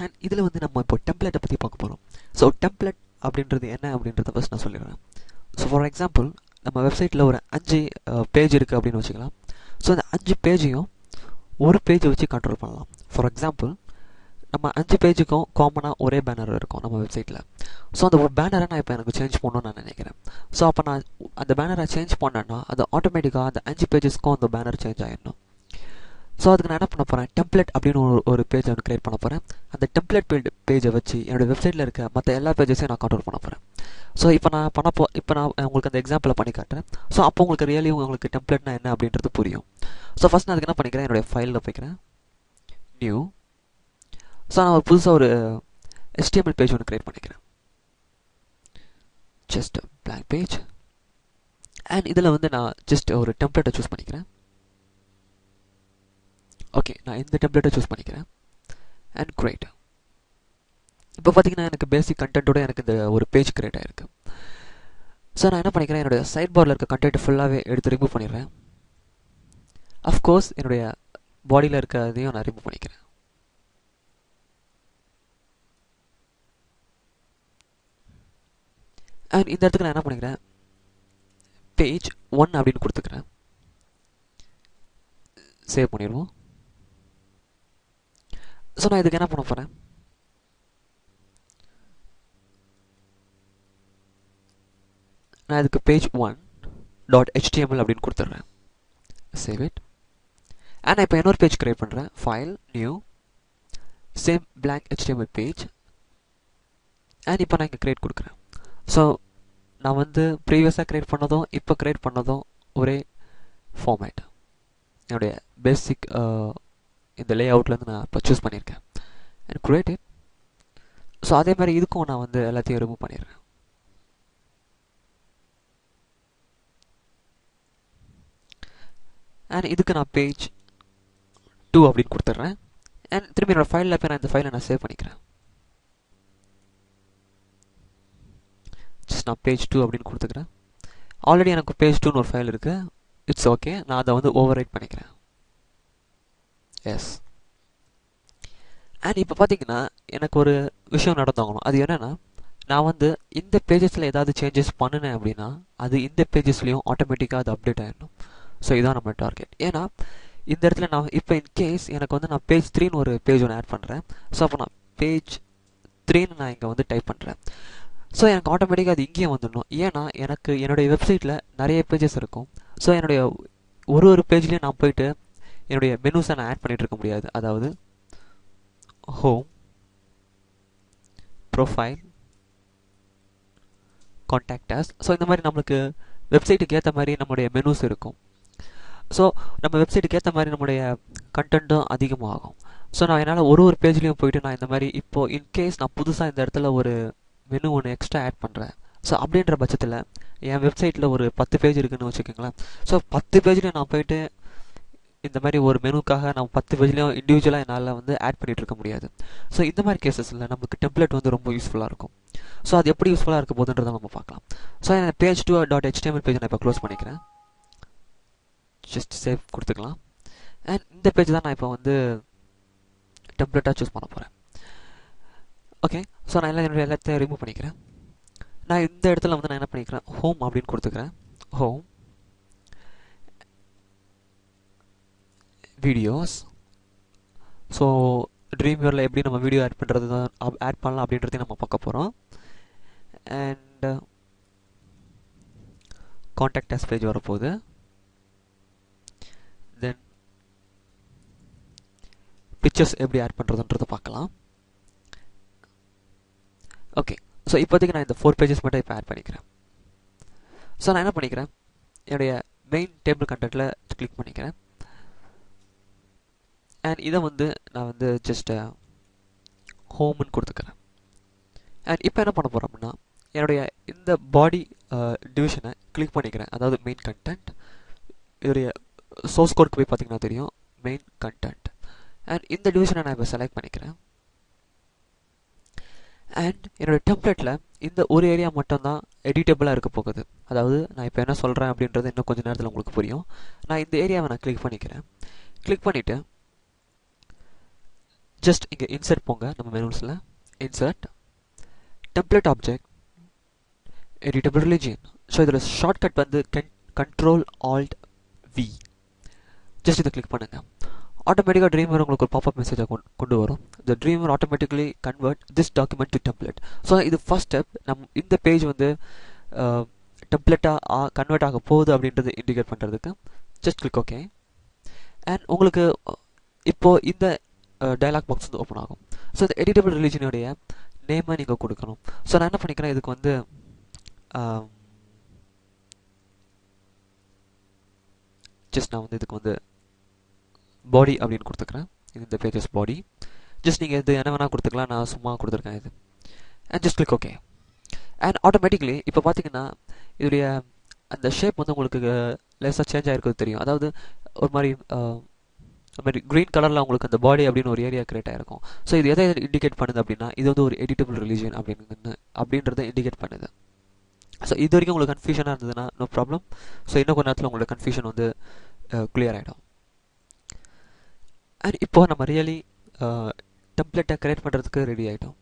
And இதில் வந்து நம்ம இப்போ டெம்ப்ளேட்டை பற்றி பார்க்க போகிறோம். ஸோ டெம்ப்ளேட் அப்படின்றது என்ன அப்படின்றத ஃபஸ்ட் நான் சொல்லிடுறேன். ஸோ ஃபார் எக்ஸாம்பிள் நம்ம வெப்சைட்டில் ஒரு 5 பேஜ் இருக்குது அப்படின்னு வச்சுக்கலாம். ஸோ அந்த 5 பேஜையும் ஒரு பேஜை வச்சு கண்ட்ரோல் பண்ணலாம். ஃபார் எக்ஸாம்பிள் நம்ம 5 பேஜுக்கும் காமனாக ஒரே பேனர் இருக்கும் நம்ம வெப்சைட்டில். ஸோ அந்த ஒரு பேனரை நான் இப்போ எனக்கு சேஞ்ச் பண்ணணும்னு நான் நினைக்கிறேன். ஸோ அப்போ நான் அந்த பேனரை சேஞ்ச் பண்ணேன்னா அது ஆட்டோமேட்டிக்காக அந்த 5 பேஜஸ்க்கும் அந்த பேனர் சேஞ்ச் ஆகிடணும். ஸோ அதுக்கு நான் என்ன பண்ண போகிறேன், டெம்ப்ளேட் அப்படின்னு ஒரு பேஜை வந்து க்ரியேட் பண்ண போகிறேன். அந்த டெம்ப்ளேட் பேஜை வச்சு என்னோடய வெப்சைட்டில் இருக்க மற்ற எல்லா பேஜஸையும் நான் கண்ட்ரோல் பண்ண போகிறேன். ஸோ இப்போ நான் உங்களுக்கு அந்த எக்ஸாம்பிளை பண்ணி காட்டுறேன். ஸோ அப்போ உங்களுக்கு ரியலி உங்களுக்கு டெம்ப்ளேட்னா என்ன அப்படின்றது புரியும். ஸோ ஃபஸ்ட் நான் அதுக்கு என்ன பண்ணிக்கிறேன், என்னுடைய ஃபைலில் போய்க்கிறேன், நியூ. ஸோ நான் ஒரு புதுசாக ஒரு HTML பேஜ் ஒன்று க்ரியேட் பண்ணிக்கிறேன். Just blank page. அண்ட் இதில் வந்து நான் ஜஸ்ட் ஒரு டெம்ப்ளேட்டை சூஸ் பண்ணிக்கிறேன். ஓகே, நான் இந்த டெம்ப்ளேட்டை சூஸ் பண்ணிக்கிறேன். And create. இப்போ பார்த்தீங்கன்னா எனக்கு பேசிக் கண்டென்ட்டோட எனக்கு இந்த ஒரு பேஜ் கிரியேட் ஆகிருக்கு. ஸோ நான் என்ன பண்ணிக்கிறேன், என்னுடைய சைட் பாரில் இருக்க கண்டென்ட் ஃபுல்லாகவே எடுத்து ரிமூவ் பண்ணிடுறேன். அஃப்கோர்ஸ் என்னுடைய பாடியில் இருக்கிறதையும் நான் ரிமூவ் பண்ணிக்கிறேன். அண்ட் இந்த இடத்துக்கு நான் என்ன பண்ணிக்கிறேன், பேஜ் 1 அப்படின்னு கொடுத்துக்கிறேன். சேவ் பண்ணிடுவோம். ஸோ நான் இதுக்கு என்ன பண்ண போகிறேன், நான் இதுக்கு பேஜ் 1.html அப்படின்னு கொடுத்துட்றேன். Save it. அண்ட் நான் இப்போ இன்னொரு பேஜ் கிரியேட் பண்ணுறேன். File, new, same blank HTML page. And இப்போ நான் இங்கே கிரியேட் கொடுக்குறேன். ஸோ நான் வந்து ப்ரீவியஸாக க்ரியேட் பண்ணதும் இப்போ க்ரியேட் பண்ணதும் ஒரே ஃபார்மேட். என்னுடைய பேசிக் இந்த லே அவுட்லேருந்து நான் இப்போ சூஸ் பண்ணியிருக்கேன். And create it. ஸோ அதே மாதிரி இதுக்கும் நான் வந்து எல்லாத்தையும் ரிமூவ் பண்ணிடுறேன். அண்ட் இதுக்கு நான் பேஜ் 2 அப்படின்னு கொடுத்துட்றேன். அண்ட் திரும்பி என்னோடய ஃபைலில் போய் நான் இந்த ஃபைலை நான் சேவ் பண்ணிக்கிறேன். ஜஸ்ட் நான் பேஜ் 2 அப்படின்னு கொடுத்துக்கிறேன். ஆல்ரெடி எனக்கு பேஜ் 2ன்னு ஒரு ஃபைல் இருக்குது. இட்ஸ் ஓகே, நான் அதை வந்து ஓவர் ரைட் பண்ணிக்கிறேன். எஸ். அண்ட் இப்போ பார்த்தீங்கன்னா எனக்கு ஒரு விஷயம் நடந்தாகணும். அது என்னென்னா, நான் வந்து இந்த பேஜஸில் ஏதாவது சேஞ்சஸ் பண்ணினேன் அப்படின்னா அது இந்த பேஜஸ்லேயும் ஆட்டோமேட்டிக்காக அது அப்டேட் ஆகிடணும். ஸோ இதுதான் நம்ம டார்கெட். ஏன்னா இந்த இடத்துல நான் இப்போ இன்கேஸ் எனக்கு வந்து நான் பேஜ் 3ன்னு ஒரு பேஜ் ஒன்று ஆட் பண்ணுறேன். ஸோ அப்போ நான் பேஜ் 3ன்னு நான் இங்கே வந்து டைப் பண்ணுறேன். ஸோ எனக்கு ஆட்டோமேட்டிக்காக அது இங்கேயும் வந்துடணும். ஏன்னா எனக்கு என்னுடைய வெப்சைட்டில் நிறைய பேஜஸ் இருக்கும். ஸோ என்னுடைய ஒரு பேஜ்லேயும் நான் போயிட்டு என்னுடைய மெனுஸை நான் ஆட் பண்ணிகிட்டு இருக்க முடியாது. அதாவது home, profile, contact as. So இந்த மாதிரி நம்மளுக்கு வெப்சைட்டுக்கு ஏற்ற மாதிரி நம்மளுடைய மெனுஸ் இருக்கும். ஸோ நம்ம வெப்சைட்டுக்கு ஏற்ற மாதிரி நம்மளுடைய கண்டென்ட்டும் அதிகமாகும். ஸோ நான் என்னால் ஒரு பேஜ்லேயும் போயிட்டு நான் இந்த மாதிரி இப்போது இன்கேஸ் நான் புதுசாக இந்த இடத்துல ஒரு மெனு ஒன்று எக்ஸ்ட்ரா ஆட் பண்ணுறேன். ஸோ அப்படின்ற பட்சத்தில் என் வெப்சைட்டில் ஒரு 10 பேஜ் இருக்குதுன்னு வச்சுக்கோங்களேன். ஸோ 10 பேஜ்லேயும் நான் போயிட்டு இந்த மாதிரி ஒரு மெனுக்காக நம்ம 10 பேஜ்லேயும் இண்டிவிஜுவலாக என்னால் வந்து ஆட் பண்ணிகிட்டு இருக்க முடியாது. ஸோ இந்த மாதிரி கேசஸில் நமக்கு டெம்ப்ளேட் வந்து ரொம்ப யூஸ்ஃபுல்லாக இருக்கும். ஸோ அது எப்படி யூஸ்ஃபுல்லாக இருக்க போதுன்றதை நம்ம பார்க்கலாம். ஸோ என் பேஜ் 2.html பேஜ் நான் இப்போ க்ளோஸ் பண்ணிக்கிறேன். ஜஸ்ட் சேவ் கொடுத்துக்கலாம். அண்ட் இந்த பேஜ் தான் நான் இப்போ வந்து டெம்ப்ளேட்டாக சூஸ் பண்ண போகிறேன். ஓகே, ஸோ நான் என்னுடைய எல்லாத்தையும் ரிமூவ் பண்ணிக்கிறேன். நான் இந்த இடத்துல வந்து நான் என்ன பண்ணிக்கிறேன், ஹோம் அப்படின்னு கொடுத்துக்கிறேன். Home, videos. ஸோ ட்ரீம்வியரில் எப்படி நம்ம வீடியோ ஆட் பண்ணுறது தான் ஆட் பண்ணலாம் அப்படின்றதையும் நம்ம பார்க்க போகிறோம். அண்ட் கான்டாக்ட் அஸ் பேஜ் வரப்போகுது. தென் பிக்சர்ஸ் எப்படி ஆட் பண்ணுறதுன்றதை பார்க்கலாம். ஓகே, ஸோ இப்போதைக்கு நான் இந்த 4 பேஜஸ் மட்டும் இப்போ ஆட் பண்ணிக்கிறேன். ஸோ நான் என்ன பண்ணிக்கிறேன், என்னுடைய மெயின் டேபிள் கண்டென்ட்டில் கிளிக் பண்ணிக்கிறேன். அண்ட் இதை வந்து நான் வந்து ஜஸ்ட் ஹோம்னு கொடுத்துக்கிறேன். அண்ட் இப்போ என்ன பண்ண போகிறோம் அப்படின்னா, என்னுடைய இந்த பாடி டிவிஷனை கிளிக் பண்ணிக்கிறேன். அதாவது மெயின் கண்டென்ட், இதோடைய சோர்ஸ் கோடுக்கு போய் பார்த்தீங்கன்னா தெரியும் மெயின் கண்டென்ட். அண்ட் இந்த டிவிஷனை நான் இப்போ செலக்ட் பண்ணிக்கிறேன். அண்ட் என்னோடய டெம்ப்ளேட்டில் இந்த ஒரு ஏரியா மட்டும்தான் எடிட்டபிளாக இருக்க போகுது. அதாவது நான் இப்போ என்ன சொல்கிறேன் அப்படின்றது இன்னும் கொஞ்சம் நேரத்தில் உங்களுக்கு புரியும். நான் இந்த ஏரியாவை நான் கிளிக் பண்ணிக்கிறேன். கிளிக் பண்ணிவிட்டு ஜஸ்ட் இங்கே இன்சர்ட் போங்க நம்ம மெனுஸில், insert template object editable region. So இதில் ஷார்ட்கட் வந்து கண்ட்ரோல் ஆல்ட் வி. ஜஸ்ட் இதை கிளிக் பண்ணுங்கள். ஆட்டோமேட்டிக்காக ட்ரீமர் உங்களுக்கு ஒரு பாப்அப் மெசேஜை கொண்டு வரும். இந்த trimmer automatically convert this document to template. So இது ஃபர்ஸ்ட் ஸ்டெப். இந்த பேஜ் வந்து டெம்ப்ளேட்டாக கன்வெர்ட் ஆக போகுது அப்படின்றது இண்டிகேட் பண்ணுறதுக்கு. Just click okay. அண்ட் உங்களுக்கு இப்போது இந்த டயலாக் பாக்ஸ் வந்து ஓப்பன் ஆகும். ஸோ இந்த எடிட்டபிள் ரிலிஜனுடைய நேமை நீங்கள் கொடுக்கணும். ஸோ நான் என்ன பண்ணிக்கிறேன், இதுக்கு வந்து ஜஸ்ட் நான் வந்து இதுக்கு வந்து பாடி அப்படின்னு கொடுத்துக்கிறேன். இந்த பேஜஸ் பாடி. ஜஸ்ட் நீங்கள் இது என்ன வேணால் கொடுத்துக்கலாம், நான் சும்மா கொடுத்துருக்கேன் இது. And just click okay. And automatically இப்போ பார்த்தீங்கன்னா இதோடைய அந்த ஷேப் வந்து உங்களுக்கு லேசாக சேஞ்ச் ஆகிருக்கிறது தெரியும். அதாவது ஒரு மாதிரி க்ரீன் கலரில் உங்களுக்கு அந்த பாடி அப்படின்னு ஒரு ஏரியா கிரியேட் ஆகிருக்கும். ஸோ இது எதை இண்டிகேட் பண்ணுது அப்படின்னா இது வந்து ஒரு எடிட்டபிள் ரிலிஜன் அப்படின்றத இண்டிகேட் பண்ணுது. ஸோ இது வரைக்கும் உங்களுக்கு கன்ஃபியூஷனாக இருந்ததுன்னா நோ ப்ராப்ளம். ஸோ இன்னும் கொஞ்ச நேரத்தில் உங்களுக்கு கன்ஃபியூஷன் வந்து கிளியர் ஆகிடும். அண்ட் இப்போது நம்ம ரியலி டெம்ப்ளேட்டை கிரியேட் பண்ணுறதுக்கு ரெடி ஆகிட்டோம்.